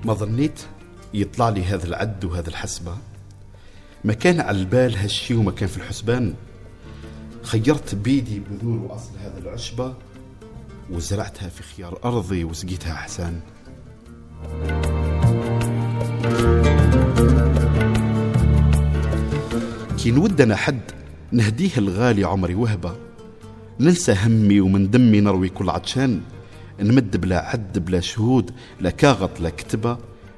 ما ظنيت يطلع لي هذا العد وهذا الحسبة، ما كان على البال هالشي وما كان في الحسبان. خيرت بيدي بذور وأصل هذا العشبة وزرعتها في خيار أرضي وسقيتها أحسان. كي نودنا حد نهديه الغالي عمري وهبة، ننسى همي ومن دمي نروي كل عطشان، نمد بلا عد بلا شهود لا كاغط لا كتبة،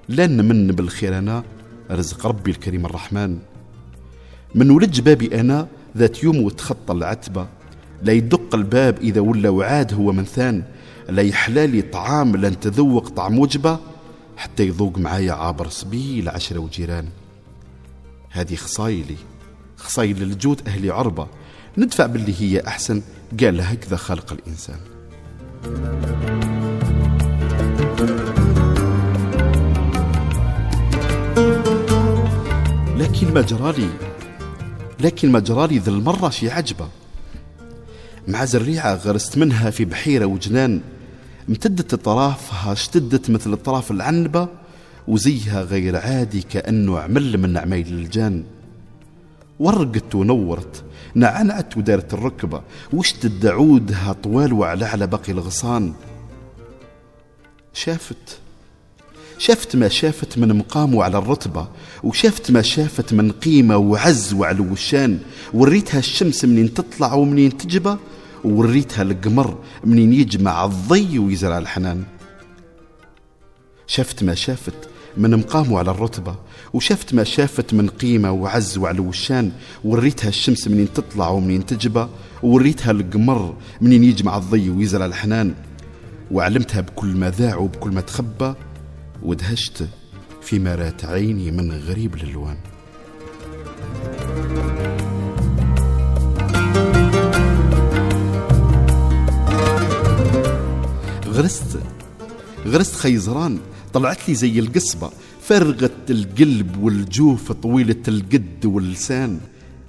لا نمن بالخير أنا رزق ربي الكريم الرحمن. من ولج بابي أنا ذات يوم وتخطى العتبة، لا يدق الباب إذا ولا وعاد هو من ثان، لا يحلالي طعام لا نتذوق طعم وجبة، حتى يذوق معايا عابر سبيل عشرة وجيران. هذه خصايلي، خصايل الجود أهلي عربة، ندفع باللي هي أحسن، قال هكذا خلق الإنسان. لكن ما جرالي ذا المرة شي عجبة، مع زريعة غرست منها في بحيرة وجنان، امتدت طرافها اشتدت مثل طرف العنبة، وزيها غير عادي كأنه عمل من عمايل الجان. ورقت ونورت نعنعت ودارت الركبة، واشتد عودها طوال وعلى باقي الغصان. شافت ما شافت من مقام وعلى الرتبة، وشافت ما شافت من قيمة وعز وعلى وشان. وريتها الشمس منين تطلع ومنين تجبى، ووريتها القمر منين يجمع الضي ويزرع الحنان. شافت ما شافت من مقام وعلى الرتبة، وشافت ما شافت من قيمة وعز وعلى وشان. وريتها الشمس منين تطلع ومنين تجبى، ووريتها القمر منين يجمع الضي ويزرع الحنان. وعلمتها بكل ما ذاع وبكل ما تخبى، ودهشت فيما رات عيني من غريب الألوان. غرست خيزران طلعت لي زي القصبة، فرغت القلب والجوف طويلة القد واللسان.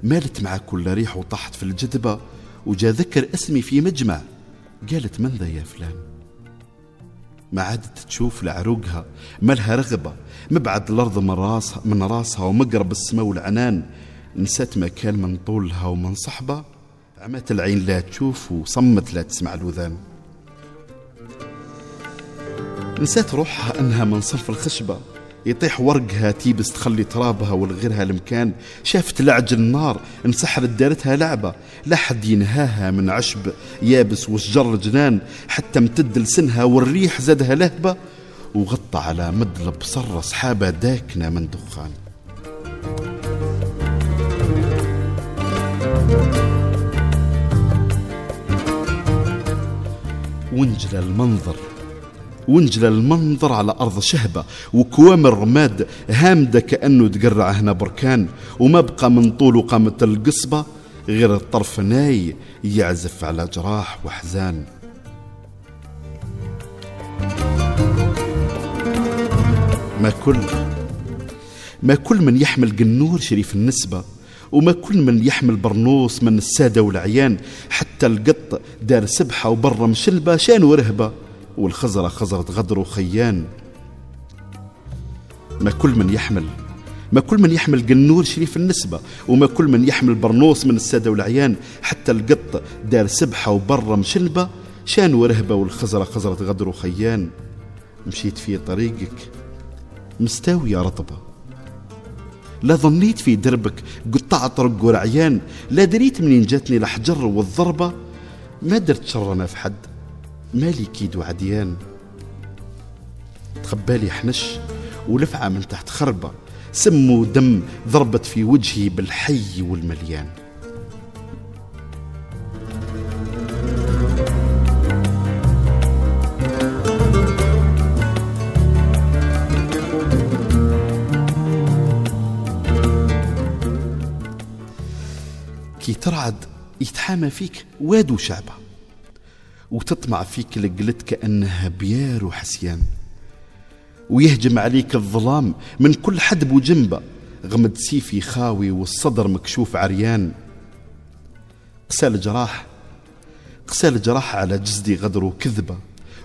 مالت مع كل ريح وطحت في الجذبة، وجا ذكر اسمي في مجمع، قالت من ذا يا فلان. ما عادت تشوف لعروقها مالها رغبة، مبعد الأرض من راسها ومقرب السماء والعنان. نسات ما كان من طولها ومن صحبة، عمت العين لا تشوف وصمت لا تسمع الوذان. نسات روحها أنها من صنف الخشبة، يطيح ورقها تيبس تخلي ترابها والغيرها المكان. شافت لعج النار انسحرت دارتها لعبة، لا حد ينهاها من عشب يابس وشجر جنان، حتى امتد لسنها والريح زادها لهبة، وغطى على مد البصر سحابة داكنة من دخان. ونجل المنظر على أرض شهبة، وكوام الرماد هامدة كأنه تقرع هنا بركان. وما بقى من طول قامة القصبة غير الطرف ناي يعزف على جراح وحزان. ما كل من يحمل قنور شريف النسبة، وما كل من يحمل برنوس من السادة والعيان. حتى القط دار سبحة وبر مشلبة شان ورهبة، والخزرة خزرت غدر وخيان. ما كل من يحمل قنور شريف النسبة، وما كل من يحمل برنوس من السادة والعيان. حتى القط دار سبحة وبر مشلبة شان ورهبة، والخزرة خزرت غدر وخيان. مشيت في طريقك مستاوية رطبة، لا ظنيت في دربك قطع طرق ورعيان. لا دريت منين جاتني الحجر والضربة، ما درت شرنا في حد مالي كيد وعديان. تخبالي حنش ولفعة من تحت خربة، سم ودم ضربت في وجهي بالحي والمليان. كي ترعد يتحامى فيك واد وشعبة، وتطمع فيك لقلت كأنها بيار وحسيان. ويهجم عليك الظلام من كل حدب وجنبه، غمد سيفي خاوي والصدر مكشوف عريان. قسى الجراح على جسدي غدر وكذبة،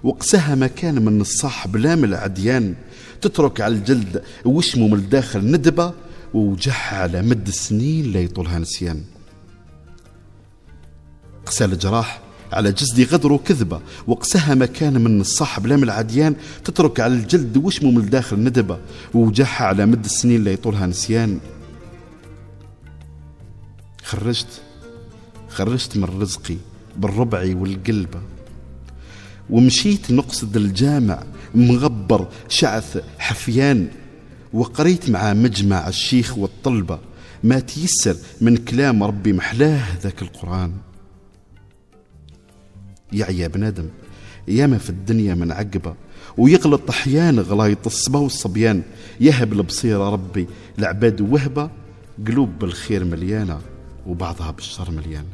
وقسها مكان من الصاح بلا من العديان، تترك على الجلد وشمه من الداخل ندبة، ووجعها على مد السنين لا يطولها نسيان. قسى الجراح على جسدي غدر وكذبة، وقسها مكان من الصاح بلا من العديان، تترك على الجلد وشمه من الداخل ندبة، ووجعها على مد السنين لا يطولها نسيان. خرجت من رزقي بالربع والقلبة، ومشيت نقصد الجامع مغبر شعث حفيان، وقريت مع مجمع الشيخ والطلبة ما تيسر من كلام ربي محلاه ذاك القرآن. يا بنادم ياما في الدنيا من عقبة، ويغلط أحيان غلايط الصبا والصبيان، يهب البصيرة ربي العباد وهبة، قلوب بالخير مليانة وبعضها بالشر مليان.